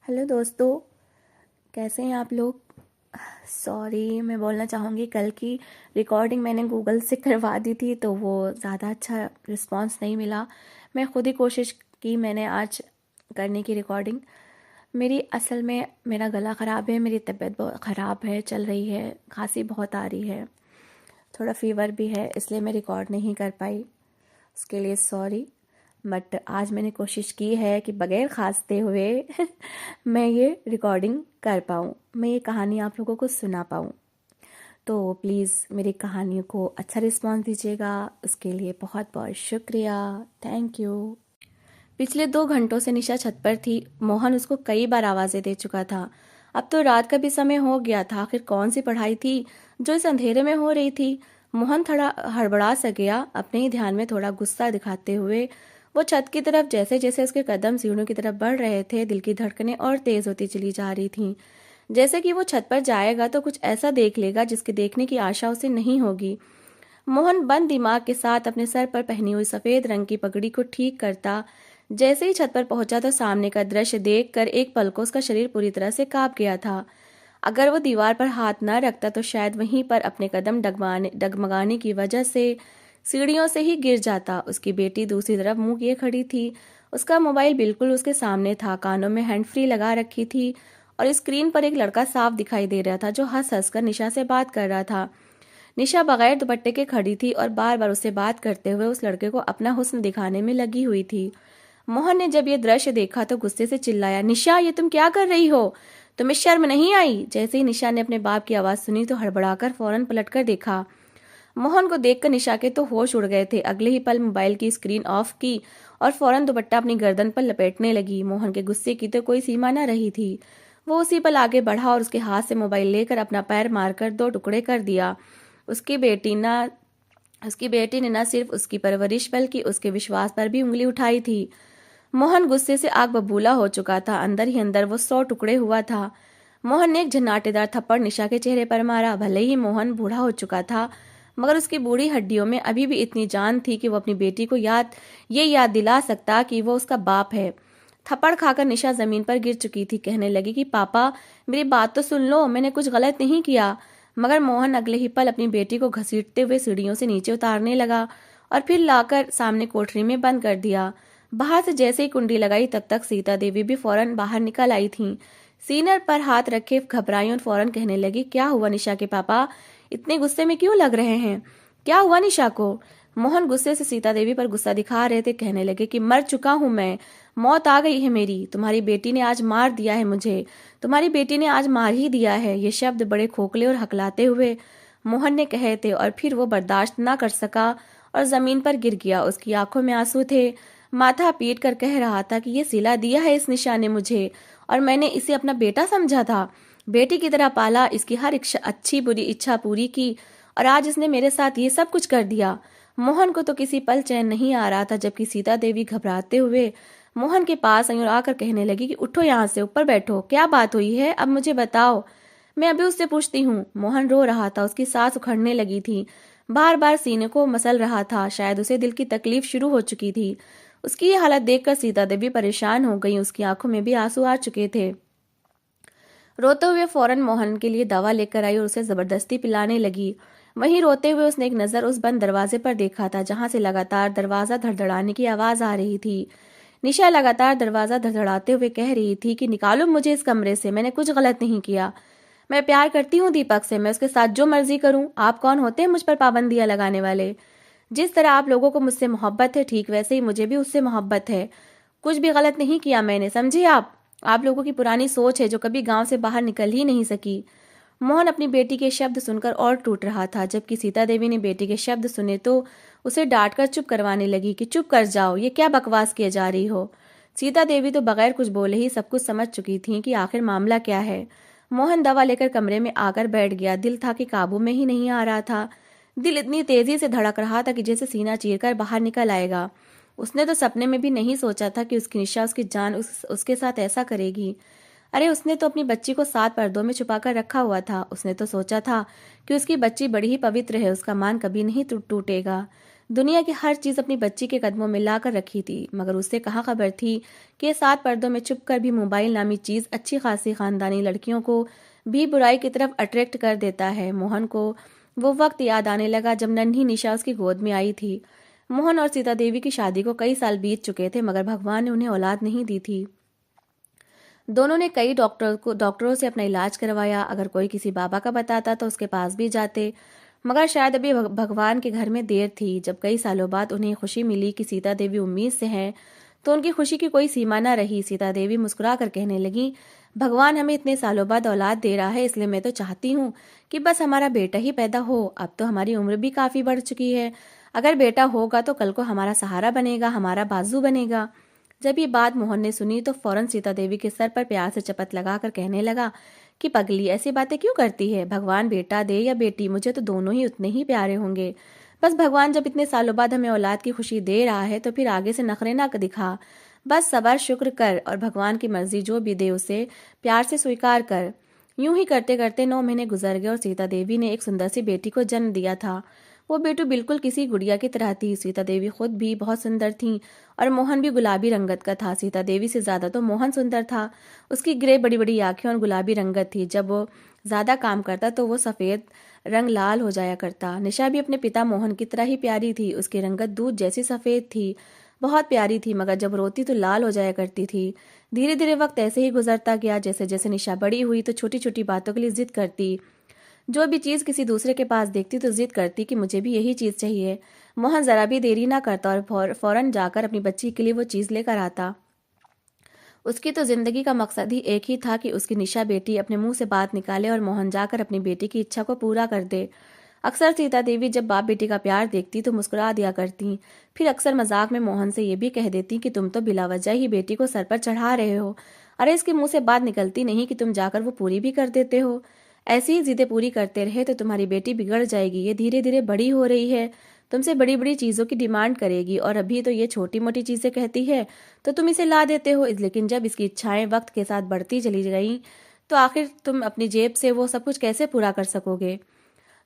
Hello दोस्तों, कैसे हैं आप लोग। सॉरी, मैं बोलना चाहूँगी कल की रिकॉर्डिंग मैंने गूगल से करवा दी थी तो वो ज़्यादा अच्छा रिस्पांस नहीं मिला। मैं खुद ही कोशिश की मैंने आज करने की रिकॉर्डिंग। मेरी असल में मेरा गला ख़राब है, मेरी तबीयत बहुत ख़राब है, चल रही है, खांसी बहुत आ रही है, थोड़ा फीवर भी है, इसलिए मैं रिकॉर्ड नहीं कर पाई। उसके लिए सॉरी। बट आज मैंने कोशिश की है कि बगैर खांसते हुए मैं ये रिकॉर्डिंग कर पाऊँ, मैं ये कहानी आप लोगों को सुना पाऊँ। तो प्लीज़ मेरी कहानियों को अच्छा रिस्पॉन्स दीजिएगा, उसके लिए बहुत बहुत शुक्रिया। Thank you. पिछले 2 घंटों से निशा छत पर थी। मोहन उसको कई बार आवाज़ें दे चुका था। अब तो रात का भी समय हो गया था। आखिर कौन सी पढ़ाई थी जो इस अंधेरे में हो रही थी। मोहन थोड़ा हड़बड़ा सा गया, अपने ही ध्यान में थोड़ा गुस्सा दिखाते हुए। वो छत की तरफ जैसे जैसे उसके कदम सीढ़ियों की तरफ बढ़ रहे थे, दिल की धड़कनें और तेज होती चली जा रही थीं। जैसे कि वो छत पर जाएगा तो कुछ ऐसा देख लेगा जिसके देखने की आशा उसे नहीं होगी। मोहन बंद दिमाग के साथ अपने सर पर पहनी हुई सफेद रंग की पगड़ी को ठीक करता। जैसे ही छत पर पहुंचा तो सामने का दृश्य देखकर एक पल को उसका शरीर पूरी तरह से कांप गया था। अगर वो दीवार पर हाथ न रखता तो शायद वहीं पर अपने कदम डगमगाने की वजह से सीढ़ियों से ही गिर जाता। उसकी बेटी दूसरी तरफ मुंह किए खड़ी थी। उसका मोबाइल बिल्कुल उसके सामने था, कानों में हैंड फ्री लगा रखी थी और स्क्रीन पर एक लड़का साफ दिखाई दे रहा था जो हंस हंस कर निशा से बात कर रहा था। निशा बगैर दुपट्टे के खड़ी थी और बार बार उससे बात करते हुए उस लड़के को अपना हुस्न दिखाने में लगी हुई थी। मोहन ने जब ये दृश्य देखा तो गुस्से से चिल्लाया, निशा, ये तुम क्या कर रही हो? तुम्हें शर्म नहीं आई? जैसे ही निशा ने अपने बाप की आवाज सुनी तो हड़बड़ाकर फौरन पलटकर देखा। मोहन को देखकर निशा के तो होश उड़ गए थे। अगले ही पल मोबाइल की स्क्रीन ऑफ की और फौरन दुपट्टा अपनी गर्दन पर लपेटने लगी। मोहन के गुस्से की तो कोई सीमा न रही थी। वो उसी पल आगे बढ़ा और उसके हाथ से मोबाइल लेकर अपना पैर मारकर 2 टुकड़े कर दिया। उसकी बेटी ना उसकी बेटी ने न सिर्फ उसकी परवरिश बल्कि उसके विश्वास पर भी उंगली उठाई थी। मोहन गुस्से से आग बबूला हो चुका था। अंदर ही अंदर वो 100 टुकड़े हुआ था। मोहन ने एक झन्नाटेदार थप्पड़ निशा के चेहरे पर मारा। भले ही मोहन बूढ़ा हो चुका था मगर उसकी बूढ़ी हड्डियों में अभी भी इतनी जान थी कि वो अपनी बेटी को याद दिला सकता कि वो उसका बाप है। थप्पड़ खाकर निशा जमीन पर गिर चुकी थी। कहने लगी कि पापा, मेरी बात तो सुन लो, मैंने कुछ गलत नहीं किया। मगर मोहन अगले ही पल अपनी बेटी को घसीटते हुए सीढ़ियों से नीचे उतारने लगा और फिर लाकर सामने कोठरी में बंद कर दिया। बाहर से जैसे ही कुंडी लगाई तब तक सीता देवी भी फौरन बाहर निकल आई थीं। सीने पर हाथ रखे घबराई और फौरन कहने लगी, क्या हुआ निशा के पापा? इतने गुस्से में क्यों लग रहे हैं? क्या हुआ निशा को? मोहन गुस्से से सीता देवी पर गुस्सा दिखा रहे थे। कहने लगे कि मर चुका हूं मैं, मौत आ गई है मेरी। तुम्हारी बेटी ने आज मार दिया है मुझे, तुम्हारी बेटी ने आज मार ही दिया है। ये शब्द बड़े खोखले और हकलाते हुए मोहन ने कहे थे और फिर वो बर्दाश्त न कर सका और जमीन पर गिर गया। उसकी आंखों में आंसू थे। माथा पीट कर कह रहा था कि ये सिला दिया है इस निशा ने मुझे और मैंने इसे अपना बेटा समझा था, बेटी की तरह पाला, इसकी हर अच्छी बुरी इच्छा पूरी की और आज इसने मेरे साथ ये सब कुछ कर दिया। मोहन को तो किसी पल चैन नहीं आ रहा था, जबकि सीता देवी घबराते हुए मोहन के पास आई और आकर कहने लगी कि उठो, यहाँ से ऊपर बैठो, क्या बात हुई है, अब मुझे बताओ, मैं अभी उससे पूछती हूँ। मोहन रो रहा था, उसकी सांस उखड़ने लगी थी, बार बार सीने को मसल रहा था। शायद उसे दिल की तकलीफ शुरू हो चुकी थी। उसकी ये हालत देखकर सीता देवी परेशान हो गई। उसकी आंखों में भी आंसू आ चुके थे। रोते हुए फौरन मोहन के लिए दवा लेकर आई और उसे जबरदस्ती पिलाने लगी। वहीं रोते हुए उसने एक नजर उस बंद दरवाजे पर देखा था जहां से लगातार दरवाजा धड़धड़ाने की आवाज आ रही थी। निशा लगातार दरवाजा धड़धड़ाते हुए कह रही थी कि निकालो मुझे इस कमरे से, मैंने कुछ गलत नहीं किया। मैं प्यार करती हूँ दीपक से, मैं उसके साथ जो मर्जी करूँ। आप कौन होते हैं मुझ पर पाबंदियां लगाने वाले? जिस तरह आप लोगों को मुझसे मोहब्बत है ठीक वैसे ही मुझे भी उससे मोहब्बत है। कुछ भी गलत नहीं किया मैंने, समझे आप लोगों की पुरानी सोच है जो कभी गांव से बाहर निकल ही नहीं सकी। मोहन अपनी बेटी के शब्द सुनकर और टूट रहा था, जबकि सीता देवी ने बेटी के शब्द सुने तो उसे डांट कर चुप करवाने लगी कि चुप कर जाओ, ये क्या बकवास किए जा रही हो। सीता देवी तो बगैर कुछ बोले ही सब कुछ समझ चुकी थी कि आखिर मामला क्या है। मोहन दवा लेकर कमरे में आकर बैठ गया। दिल था कि काबू में ही नहीं आ रहा था। दिल इतनी तेजी से धड़क रहा था कि जैसे सीना चीरकर बाहर निकल आएगा। उसने तो सपने में भी नहीं सोचा था कि उसकी निशा उसकी जान उसके साथ ऐसा करेगी। अरे उसने तो अपनी बच्ची को 7 पर्दों में छुपाकर रखा हुआ था। उसने तो सोचा था कि उसकी बच्ची बड़ी ही पवित्र है, उसका मान कभी नहीं टूटेगा। दुनिया की हर चीज़ अपनी बच्ची के कदमों में ला कर रखी थी, मगर उसे कहाँ खबर थी कि ये 7 पर्दों में छुप कर भी मोबाइल नामी चीज़ अच्छी खासी खानदानी लड़कियों को भी बुराई की तरफ अट्रैक्ट कर देता है। मोहन को वो वक्त याद आने लगा जब नन्ही निशा उसकी गोद में आई थी। मोहन और सीता देवी की शादी को कई साल बीत चुके थे, मगर भगवान ने उन्हें औलाद नहीं दी थी। दोनों ने कई डॉक्टरों से अपना इलाज करवाया। अगर कोई किसी बाबा का बताता तो उसके पास भी जाते, मगर शायद अभी भगवान के घर में देर थी। जब कई सालों बाद उन्हें खुशी मिली कि सीता देवी उम्मीद से हैं, तो उनकी खुशी की कोई सीमा न रही। सीता देवी मुस्कुरा कर कहने लगी, भगवान हमें इतने सालों बाद औलाद दे रहा है, इसलिए मैं तो चाहती हूँ कि बस हमारा बेटा ही पैदा हो। अब तो हमारी उम्र भी काफी बढ़ चुकी है। अगर बेटा होगा तो कल को हमारा सहारा बनेगा, हमारा बाजू बनेगा। जब ये बात मोहन ने सुनी तो फौरन सीता देवी के सर पर प्यार से चपत लगाकर कहने लगा कि पगली, ऐसी बातें क्यों करती है? भगवान बेटा दे या बेटी, मुझे तो दोनों ही उतने ही प्यारे होंगे। बस भगवान जब इतने सालों बाद हमें औलाद की खुशी दे रहा है तो फिर आगे से नखरे ना दिखा। बस सबर शुक्र कर और भगवान की मर्जी जो भी दे उसे प्यार से स्वीकार कर। यूं ही करते करते 9 महीने गुजर गए और सीता देवी ने एक सुंदर सी बेटी को जन्म दिया था। वो बेटू बिल्कुल किसी गुड़िया की तरह थी। सीता देवी खुद भी बहुत सुंदर थी और मोहन भी गुलाबी रंगत का था। सीता देवी से ज्यादा तो मोहन सुंदर था। उसकी ग्रे बड़ी बड़ी आंखें और गुलाबी रंगत थी। जब वो ज्यादा काम करता तो वो सफेद रंग लाल हो जाया करता। निशा भी अपने पिता मोहन की तरह ही प्यारी थी। उसकी रंगत दूध जैसी सफेद थी, बहुत प्यारी थी, मगर जब रोती तो लाल हो जाया करती थी। धीरे धीरे वक्त ऐसे ही गुजरता गया। जैसे जैसे निशा बड़ी हुई तो छोटी छोटी बातों के लिए जिद करती। जो भी चीज किसी दूसरे के पास देखती तो जिद करती कि मुझे भी यही चीज चाहिए। मोहन जरा भी देरी ना करता और फौरन जाकर अपनी बच्ची के लिए वो चीज लेकर आता। उसकी तो जिंदगी का मकसद ही एक ही था कि उसकी निशा बेटी अपने मुंह से बात निकाले और मोहन जाकर अपनी बेटी की इच्छा को पूरा कर दे। अक्सर सीता देवी जब बाप बेटी का प्यार देखती तो मुस्कुरा दिया करती। फिर अक्सर मजाक में मोहन से ये भी कह देती कि तुम तो बिला वजह ही बेटी को सर पर चढ़ा रहे हो। अरे इसके मुंह से बात निकलती नहीं कि तुम जाकर वो पूरी भी कर देते हो। ऐसी ही जिदें पूरी करते रहे तो तुम्हारी बेटी बिगड़ जाएगी। ये धीरे धीरे बड़ी हो रही है, तुमसे बड़ी बड़ी चीजों की डिमांड करेगी और अभी तो ये छोटी मोटी चीजें कहती है तो तुम इसे ला देते हो। लेकिन जब इसकी इच्छाएं वक्त के साथ बढ़ती चली गई तो आखिर तुम अपनी जेब से वो सब कुछ कैसे पूरा कर सकोगे?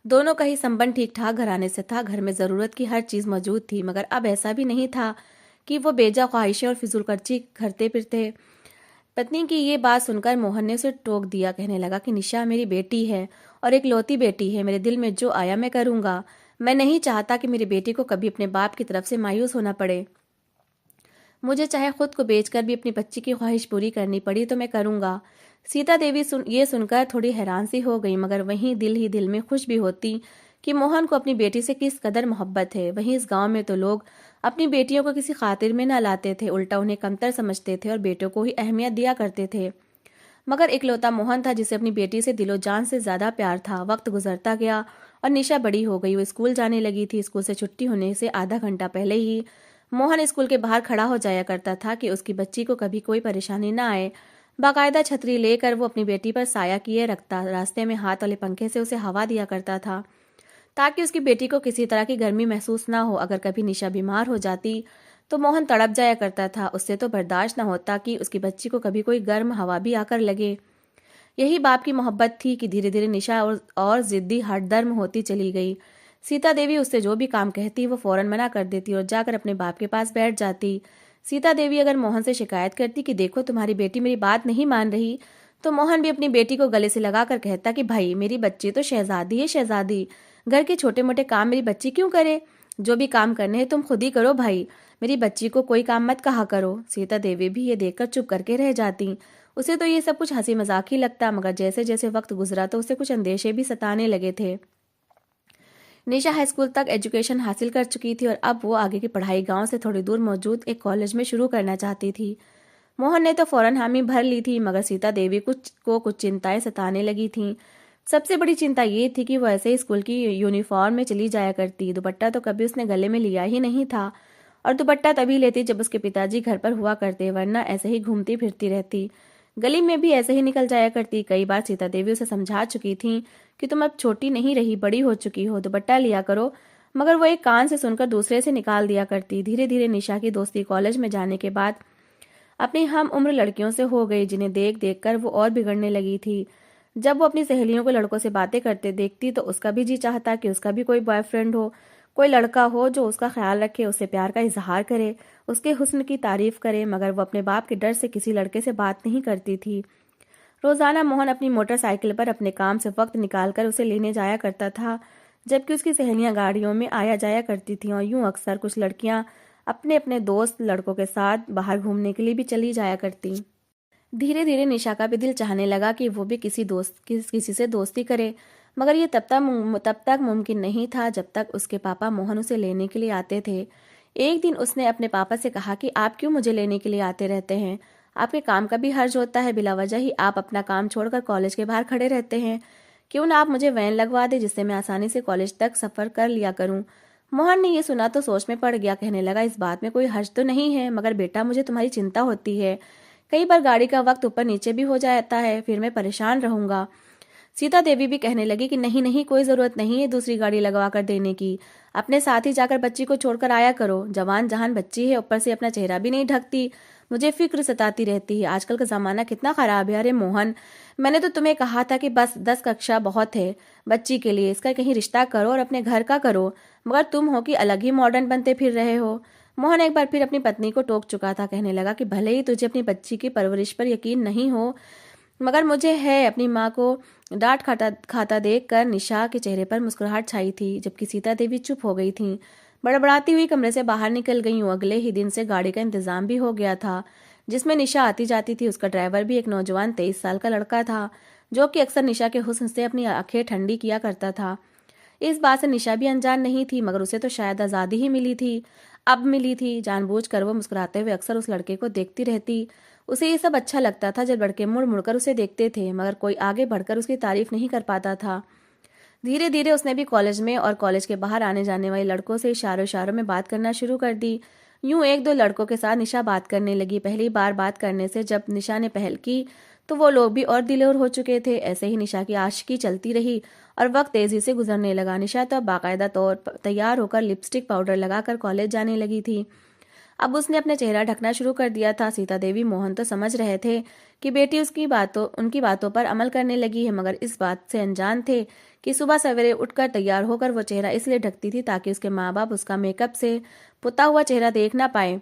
दोनों का ही संबंध ठीक ठाक घराने से था। घर में जरूरत की हर चीज मौजूद थी, मगर अब ऐसा भी नहीं था कि वो बेजा ख्वाहिशें और फिजूल खर्ची करते फिरते। पत्नी की ये बात सुनकर मोहन ने उसे टोक दिया। कहने लगा कि निशा मेरी बेटी है और एक लौती बेटी है। मेरे दिल में जो आया मैं करूंगा। मैं नहीं चाहता कि मेरी बेटी को कभी अपने बाप की तरफ से मायूस होना पड़े। मुझे चाहे खुद को बेचकर भी अपनी बच्ची की ख्वाहिश पूरी करनी पड़ी तो मैं करूंगा। सीता देवी ये सुनकर थोड़ी हैरान सी हो गई, मगर वहीं दिल ही दिल में खुश भी होती कि मोहन को अपनी बेटी से किस कदर मोहब्बत है। वहीं इस गांव में तो लोग अपनी बेटियों को किसी खातिर में न लाते थे, उल्टा उन्हें कमतर समझते थे और बेटों को ही अहमियत दिया करते थे। मगर इकलौता मोहन था जिसे अपनी बेटी से दिलो जान से ज्यादा प्यार था। वक्त गुजरता गया और निशा बड़ी हो गई। वो स्कूल जाने लगी थी। स्कूल से छुट्टी होने से आधा घंटा पहले ही मोहन स्कूल के बाहर खड़ा हो जाया करता था कि उसकी बच्ची को कभी कोई परेशानी न आए। बाकायदा छतरी लेकर वो अपनी बेटी पर साया किए रखता। रास्ते में हाथ वाले पंखे से उसे हवा दिया करता था ताकि उसकी बेटी को किसी तरह की गर्मी महसूस ना हो। अगर कभी निशा बीमार हो जाती तो मोहन तड़प जाया करता था। उससे तो बर्दाश्त न होता कि उसकी बच्ची को कभी कोई गर्म हवा भी आकर लगे। यही बाप की मोहब्बत थी कि धीरे धीरे निशा और जिद्दी हठधर्म होती चली गई। सीता देवी उससे जो भी काम कहती वो फौरन मना कर देती और जाकर अपने बाप के पास बैठ जाती। सीता देवी अगर मोहन से शिकायत करती कि देखो तुम्हारी बेटी मेरी बात नहीं मान रही, तो मोहन भी अपनी बेटी को गले से लगाकर कहता कि भाई मेरी बच्ची तो शहजादी है, शहजादी। घर के छोटे मोटे काम मेरी बच्ची क्यों करे? जो भी काम करने हैं तुम खुद ही करो भाई, मेरी बच्ची को कोई काम मत कहा करो। सीता देवी भी ये देखकर चुप करके रह जाती। उसे तो ये सब कुछ हंसी मजाक ही लगता, मगर जैसे जैसे वक्त गुजरा तो उसे कुछ अंदेशे भी सताने लगे थे। निशा हाई स्कूल तक एजुकेशन हासिल कर चुकी थी और अब वो आगे की पढ़ाई गांव से थोड़ी दूर मौजूद एक कॉलेज में शुरू करना चाहती थी। मोहन ने तो फौरन हामी भर ली थी, मगर सीता देवी कुछ चिंताएं सताने लगी थीं। सबसे बड़ी चिंता ये थी कि वो ऐसे ही स्कूल की यूनिफॉर्म में चली जाया करती। दुपट्टा तो कभी उसने गले में लिया ही नहीं था और दुपट्टा तभी लेती जब उसके पिताजी घर पर हुआ करते, वरना ऐसे ही घूमती फिरती रहती। गली में भी ऐसे ही निकल जाया करती। कई बार सीता देवी उसे समझा चुकी थी कि तुम अब छोटी नहीं रही, बड़ी हो चुकी हो, दुपट्टा लिया करो, मगर वो एक कान से सुनकर दूसरे से निकाल दिया करती। धीरे धीरे निशा की दोस्ती कॉलेज में जाने के बाद अपनी हम उम्र लड़कियों से हो गई, जिन्हें देख देख कर वो और बिगड़ने लगी थी। जब वो अपनी सहेलियों को लड़कों से बातें करते देखती तो उसका भी जी चाहता कि उसका भी कोई बॉयफ्रेंड हो। कोई लड़का हो जो उसका ख्याल रखे, उससे प्यार का इजहार करे, उसके हुस्न की तारीफ करे, मगर वो अपने बाप के डर से किसी लड़के से बात नहीं करती थी। रोजाना मोहन अपनी मोटरसाइकिल पर अपने काम से वक्त निकालकर उसे लेने जाया करता था, जबकि उसकी सहेलियां गाड़ियों में आया जाया करती थीं, और यूं अक्सर कुछ लड़कियां अपने अपने दोस्त लड़कों के साथ बाहर घूमने के लिए भी चली जाया करती। धीरे धीरे निशा का भी दिल चाहने लगा कि वो भी किसी से दोस्ती करे, मगर ये तब तक मुमकिन नहीं था जब तक उसके पापा मोहन उसे लेने के लिए आते थे। एक दिन उसने अपने पापा से कहा कि आप क्यों मुझे लेने के लिए आते रहते हैं? आपके काम का भी हर्ज होता है, बिला वजह ही आप अपना काम छोड़कर कॉलेज के बाहर खड़े रहते हैं। क्यों ना आप मुझे वैन लगवा दे, जिससे मैं आसानी से कॉलेज तक सफर कर लिया करूं। मोहन ने ये सुना तो सोच में पड़ गया, कहने लगा, इस बात में कोई हर्ज तो नहीं है, मगर बेटा मुझे तुम्हारी चिंता होती है। कई बार गाड़ी का वक्त ऊपर नीचे भी हो जाता है, फिर मैं परेशान रहूंगा। सीता देवी भी कहने लगी कि नहीं नहीं, कोई जरूरत नहीं है दूसरी गाड़ी लगवा कर देने की। अपने साथ ही जाकर बच्ची को छोड़कर आया करो। जवान जहान बच्ची है, ऊपर से अपना चेहरा भी नहीं ढकती। मुझे फिक्र सताती रहती है, आजकल का जमाना कितना खराब है। अरे मोहन, मैंने तो तुम्हें कहा था कि बस 10 कक्षा बहुत है बच्ची के लिए, इसका कहीं रिश्ता करो और अपने घर का करो, मगर तुम हो कि अलग ही मॉडर्न बनते फिर रहे हो। मोहन एक बार फिर अपनी पत्नी को टोक चुका था, कहने लगा कि भले ही तुझे अपनी बच्ची की परवरिश पर यकीन नहीं हो, मगर मुझे है। अपनी माँ को डांट खाता खाता देख कर निशा के चेहरे पर मुस्कुराहट छाई थी, जबकि सीता देवी चुप हो गई थी। बड़बड़ाती हुई कमरे से बाहर निकल गई हूँ। अगले ही दिन से गाड़ी का इंतजाम भी हो गया था, जिसमें निशा आती जाती थी। उसका ड्राइवर भी एक नौजवान 23 साल का लड़का था, जो कि अक्सर निशा के हुस्न से अपनी आंखें ठंडी किया करता था। इस बात से निशा भी अनजान नहीं थी, मगर उसे तो शायद आज़ादी ही मिली थी, अब मिली थी। जानबूझकर वो मुस्कुराते हुए अक्सर उस लड़के को देखती रहती। उसे ये सब अच्छा लगता था जब लड़के मुड़ मुड़कर उसे देखते थे, मगर कोई आगे बढ़कर उसकी तारीफ नहीं कर पाता था। धीरे धीरे उसने भी कॉलेज में और कॉलेज के बाहर आने जाने वाले लड़कों से इशारों इशारों में बात करना शुरू कर दी। यूं एक दो लड़कों के साथ निशा बात करने लगी। पहली बार बात करने से जब निशा ने पहल की, तो वो लोग भी और दिलोर हो चुके थे। ऐसे ही निशा की आशिकी चलती रही और वक्त तेजी से गुजरने लगा। निशा तो अब बाकायदा तौर पर तैयार होकर लिपस्टिक पाउडर लगाकर कॉलेज जाने लगी थी। अब उसने अपना चेहरा ढकना शुरू कर दिया था। सीता देवी मोहन तो समझ रहे थे कि बेटी उनकी बातों पर अमल करने लगी है, मगर इस बात से अनजान थे कि सुबह सवेरे उठकर तैयार होकर वो चेहरा इसलिए ढकती थी ताकि उसके माँ बाप उसका मेकअप से पुता हुआ चेहरा देख ना पाए।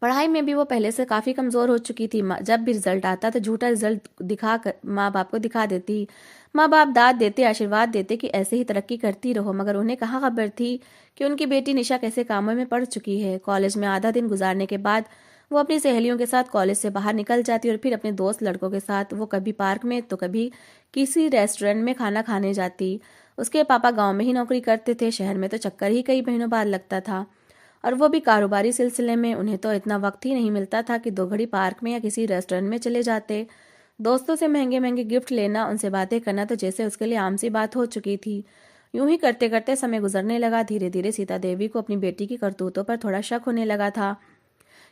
पढ़ाई में भी वो पहले से काफी कमजोर हो चुकी थी। जब भी रिजल्ट आता तो झूठा रिजल्ट दिखा कर माँ बाप को दिखा देती। माँ बाप दाद देते, आशीर्वाद देते कि ऐसे ही तरक्की करती रहो, मगर उन्हें कहाँ खबर थी कि उनकी बेटी निशा कैसे कामों में पड़ चुकी है। कॉलेज में आधा दिन गुजारने के बाद वो अपनी सहेलियों के साथ कॉलेज से बाहर निकल जाती और फिर अपने दोस्त लड़कों के साथ वो कभी पार्क में तो कभी किसी रेस्टोरेंट में खाना खाने जाती। उसके पापा गांव में ही नौकरी करते थे, शहर में तो चक्कर ही कई महीनों बाद लगता था, और वो भी कारोबारी सिलसिले में। उन्हें तो इतना वक्त ही नहीं मिलता था कि 2 घड़ी पार्क में या किसी रेस्टोरेंट में चले जाते। दोस्तों से महंगे महंगे गिफ्ट लेना, उनसे बातें करना तो जैसे उसके लिए आम सी बात हो चुकी थी। यूं ही करते करते समय गुजरने लगा। धीरे धीरे सीता देवी को अपनी बेटी की करतूतों पर थोड़ा शक होने लगा था,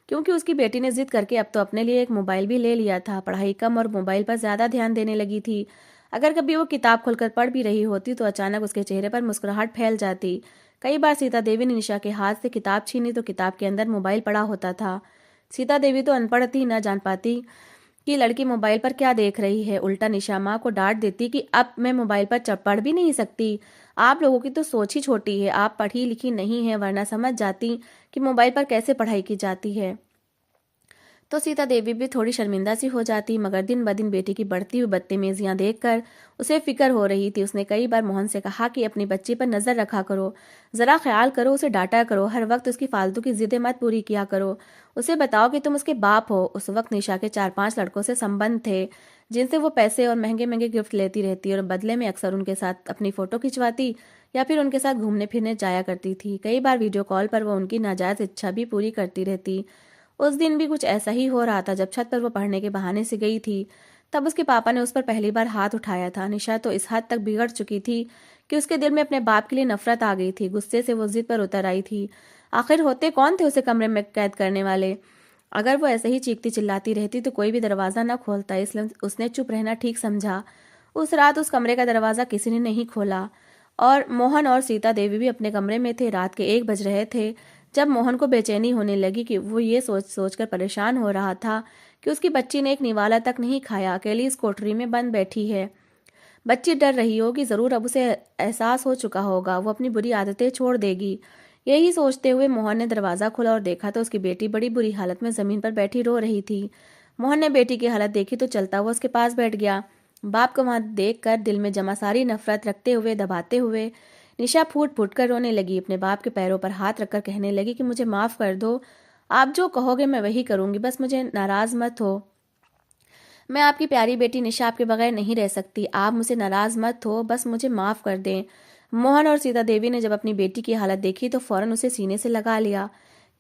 क्योंकि उसकी बेटी ने जिद करके अब तो अपने लिए एक मोबाइल भी ले लिया था। पढ़ाई कम और मोबाइल पर ज्यादा ध्यान देने लगी थी। अगर कभी वो किताब खोलकर पढ़ भी रही होती तो अचानक उसके चेहरे पर मुस्कुराहट फैल जाती। कई बार सीता देवी ने निशा के हाथ से किताब छीनी तो किताब के अंदर मोबाइल पड़ा होता था। सीता देवी तो अनपढ़ थी, न जान पाती कि लड़की मोबाइल पर क्या देख रही है। उल्टा निशा माँ को डांट देती कि अब मैं मोबाइल पर पढ़ भी नहीं सकती। आप लोगों की तो सोच ही छोटी है, आप पढ़ी लिखी नहीं है, वरना समझ जाती कि मोबाइल पर कैसे पढ़ाई की जाती है। तो सीता देवी भी थोड़ी शर्मिंदा सी हो जाती, मगर दिन ब दिन बेटी की बढ़ती हुई बदतमीजियां देखकर उसे फिक्र हो रही थी। उसने कई बार मोहन से कहा कि अपनी बच्ची पर नजर रखा करो, जरा ख्याल करो, उसे डांटा करो, हर वक्त उसकी फालतू की जिदें मत पूरी किया करो, उसे बताओ कि तुम उसके बाप हो। उस वक्त निशा के 4-5 लड़कों से संबंध थे, जिनसे वो पैसे और महंगे महंगे गिफ्ट लेती रहती और बदले में अक्सर उनके साथ अपनी फोटो खिंचवाती या फिर उनके साथ घूमने फिरने जाया करती थी। कई बार वीडियो कॉल पर वो उनकी नाजायज इच्छा भी पूरी करती रहती। उस दिन भी कुछ ऐसा ही हो रहा था। जब छत पर वो पढ़ने के बहाने से गई थी, तब उसके पापा ने उस पर पहली बार हाथ उठाया था। निशा तो इस हद तक बिगड़ चुकी थी कि उसके दिल में अपने बाप के लिए नफरत आ गई थी। गुस्से से वो जिद पर उतर आई थी। आखिर होते कौन थे उसे कमरे में कैद करने वाले? अगर वो ऐसे ही चीखती चिल्लाती रहती तो कोई भी दरवाजा न खोलता, इसलिए उसने चुप रहना ठीक समझा। उस रात उस कमरे का दरवाजा किसी ने नहीं खोला, और मोहन और सीता देवी भी अपने कमरे में थे। रात के 1 बज रहे थे जब मोहन को बेचैनी होने लगी कि वो ये सोचकर परेशान हो रहा था कि उसकी बच्ची ने एक निवाला तक नहीं खाया, अकेली इस कोठरी में बंद बैठी है। बच्ची डर रही होगी, ज़रूर अब उसे एहसास हो चुका होगा, वो अपनी बुरी आदतें छोड़ देगी। यही सोचते हुए मोहन ने दरवाज़ा खोला और देखा तो उसकी बेटी बड़ी बुरी हालत में ज़मीन पर बैठी रो रही थी। मोहन ने बेटी की हालत देखी तो चलता हुआ उसके पास बैठ गया। बाप को वहां देखकर दिल में जमा सारी नफरत रखते हुए दबाते हुए निशा फूट फूट कर रोने लगी। अपने बाप के पैरों पर हाथ रखकर कहने लगी कि मुझे माफ कर दो, आप जो कहोगे मैं वही करूंगी, बस मुझे नाराज मत हो। मैं आपकी प्यारी बेटी निशा आपके बगैर नहीं रह सकती, आप मुझसे नाराज मत हो, बस मुझे माफ कर दें। मोहन और सीता देवी ने जब अपनी बेटी की हालत देखी तो फौरन उसे सीने से लगा लिया।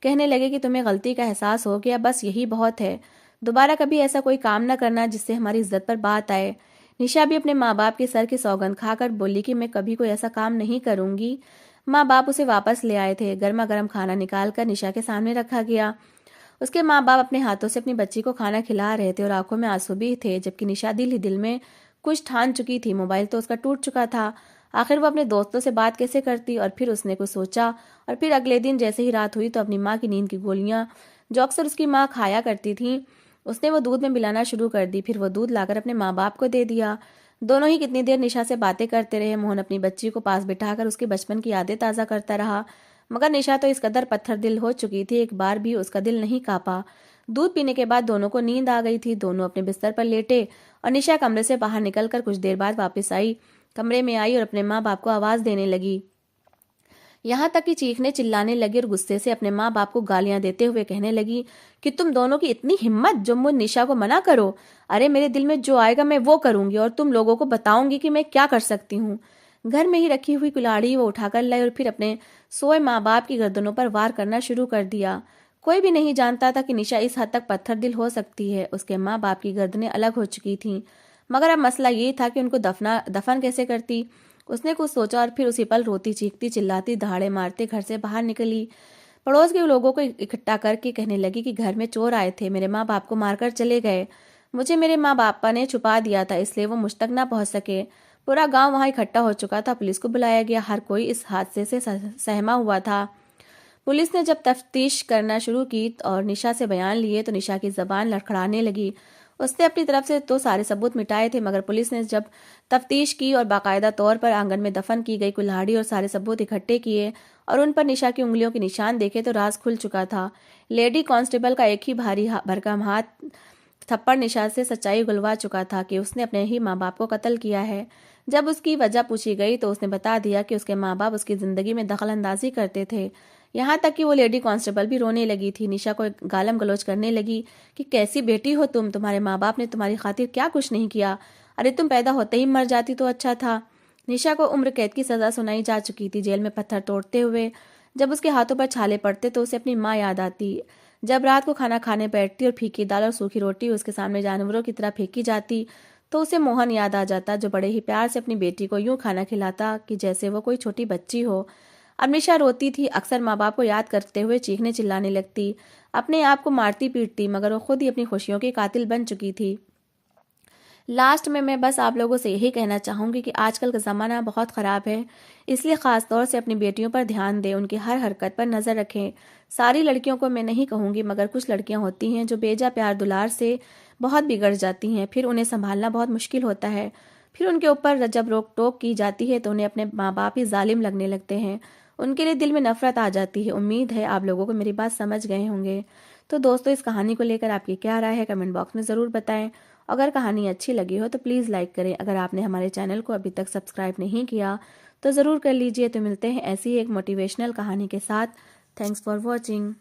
कहने लगे कि तुम्हें गलती का एहसास हो गया, बस यही बहुत है। दोबारा कभी ऐसा कोई काम न करना जिससे हमारी इज्जत पर बात आए। निशा भी अपने माँ बाप के सर की सौगंध खाकर बोली कि मैं कभी कोई ऐसा काम नहीं करूंगी। माँ बाप उसे वापस ले आए थे। गर्मा गर्म खाना निकाल कर निशा के सामने रखा गया। उसके माँ बाप अपने हाथों से अपनी बच्ची को खाना खिला रहे थे और आंखों में आंसू भी थे, जबकि निशा दिल ही दिल में कुछ ठान चुकी थी। मोबाइल तो उसका टूट चुका था, आखिर वो अपने दोस्तों से बात कैसे करती। और फिर उसने कुछ सोचा और फिर अगले दिन जैसे ही रात हुई तो अपनी माँ की नींद की गोलियां जो अक्सर उसकी माँ खाया करती थी उसने वो दूध में मिलाना शुरू कर दी। फिर वो दूध लाकर अपने माँ बाप को दे दिया। दोनों ही कितनी देर निशा से बातें करते रहे। मोहन अपनी बच्ची को पास बिठाकर उसके बचपन की यादें ताज़ा करता रहा, मगर निशा तो इस कदर पत्थर दिल हो चुकी थी, एक बार भी उसका दिल नहीं कांपा। दूध पीने के बाद दोनों को नींद आ गई थी। दोनों अपने बिस्तर पर लेटे और निशा कमरे से बाहर निकलकर कुछ देर बाद वापस आई। कमरे में आई और अपने माँ बाप को आवाज देने लगी, यहाँ तक कि चीखने चिल्लाने लगी और गुस्से से अपने माँ बाप को गालियां देते हुए कहने लगी कि तुम दोनों की इतनी हिम्मत जो मुझ निशा को मना करो। अरे मेरे दिल में जो आएगा मैं वो करूंगी और तुम लोगों को बताऊंगी कि मैं क्या कर सकती हूँ। घर में ही रखी हुई कुल्हाड़ी वो उठाकर लाई और फिर अपने सोए माँ बाप की गर्दनों पर वार करना शुरू कर दिया। कोई भी नहीं जानता था कि निशा इस हद तक पत्थर दिल हो सकती है। उसके माँ बाप की गर्दनें अलग हो चुकी थीं, मगर अब मसला ये था कि उनको दफन कैसे करती। उसने कुछ सोचा और फिर उसी पल रोती चीखती चिल्लाती दहाड़े मारते घर से बाहर निकली। पड़ोस के लोगों को इकट्ठा करके कहने लगी कि घर में चोर आए थे, मेरे माँ बाप को मारकर चले गए। मुझे मेरे माँ बापा ने छुपा दिया था, इसलिए वो मुझ तक ना पहुंच सके। पूरा गांव वहां इकट्ठा हो चुका था। पुलिस को बुलाया गया। हर कोई इस हादसे से सहमा हुआ था। पुलिस ने जब तफ्तीश करना शुरू की और निशा से बयान लिए तो निशा की जबान लड़खड़ाने लगी। उसने अपनी तरफ से तो सारे सबूत मिटाए थे, मगर पुलिस ने जब तफ्तीश की और बाकायदा तौर पर आंगन में दफन की गई कुल्हाड़ी और सारे सबूत इकट्ठे किए और उन पर निशा की उंगलियों के निशान देखे तो राज खुल चुका था। लेडी कांस्टेबल का एक ही भारी भरकम हाथ थप्पड़ निशा से सच्चाई उगलवा चुका था कि उसने अपने ही माँ बाप को कत्ल किया है। जब उसकी वजह पूछी गई तो उसने बता दिया कि उसके माँ बाप उसकी जिंदगी में दखल अंदाजी करते थे। यहाँ तक कि वो लेडी कांस्टेबल भी रोने लगी थी। निशा को गालम गलौज करने लगी कि कैसी बेटी हो तुम, तुम्हारे माँ बाप ने तुम्हारी खातिर क्या कुछ नहीं किया। अरे तुम पैदा होते ही मर जाती तो अच्छा था। निशा को उम्र कैद की सजा सुनाई जा चुकी थी। जेल में पत्थर तोड़ते हुए जब उसके हाथों पर छाले पड़ते तो उसे अपनी माँ याद आती। जब रात को खाना खाने बैठती और फीकी दाल और सूखी रोटी उसके सामने जानवरों की तरह फेंकी जाती तो उसे मोहन याद आ जाता, जो बड़े ही प्यार से अपनी बेटी को यूं खाना खिलाता कि जैसे वो कोई छोटी बच्ची हो। अब निशा रोती थी, अक्सर माँ बाप को याद करते हुए चीखने चिल्लाने लगती, अपने आप को मारती पीटती, मगर वो खुद ही अपनी खुशियों की कातिल बन चुकी थी। लास्ट में मैं बस आप लोगों से यही कहना चाहूंगी कि आजकल का ज़माना बहुत ख़राब है, इसलिए ख़ास तौर से अपनी बेटियों पर ध्यान दें, उनकी हर हरकत पर नज़र रखें। सारी लड़कियों को मैं नहीं कहूँगी, मगर कुछ लड़कियां होती हैं जो बेजा प्यार दुलार से बहुत बिगड़ जाती हैं, फिर उन्हें संभालना बहुत मुश्किल होता है। फिर उनके ऊपर जब रोक टोक की जाती है तो उन्हें अपने माँ बाप ही जालिम लगने लगते हैं। उनके लिए दिल में नफरत आ जाती है। उम्मीद है आप लोगों को मेरी बात समझ गए होंगे। तो दोस्तों, इस कहानी को लेकर आपकी क्या राय है कमेंट बॉक्स में ज़रूर बताएं। अगर कहानी अच्छी लगी हो तो प्लीज़ लाइक करें। अगर आपने हमारे चैनल को अभी तक सब्सक्राइब नहीं किया तो ज़रूर कर लीजिए। तो मिलते हैं ऐसी ही एक मोटिवेशनल कहानी के साथ। Thanks for watching.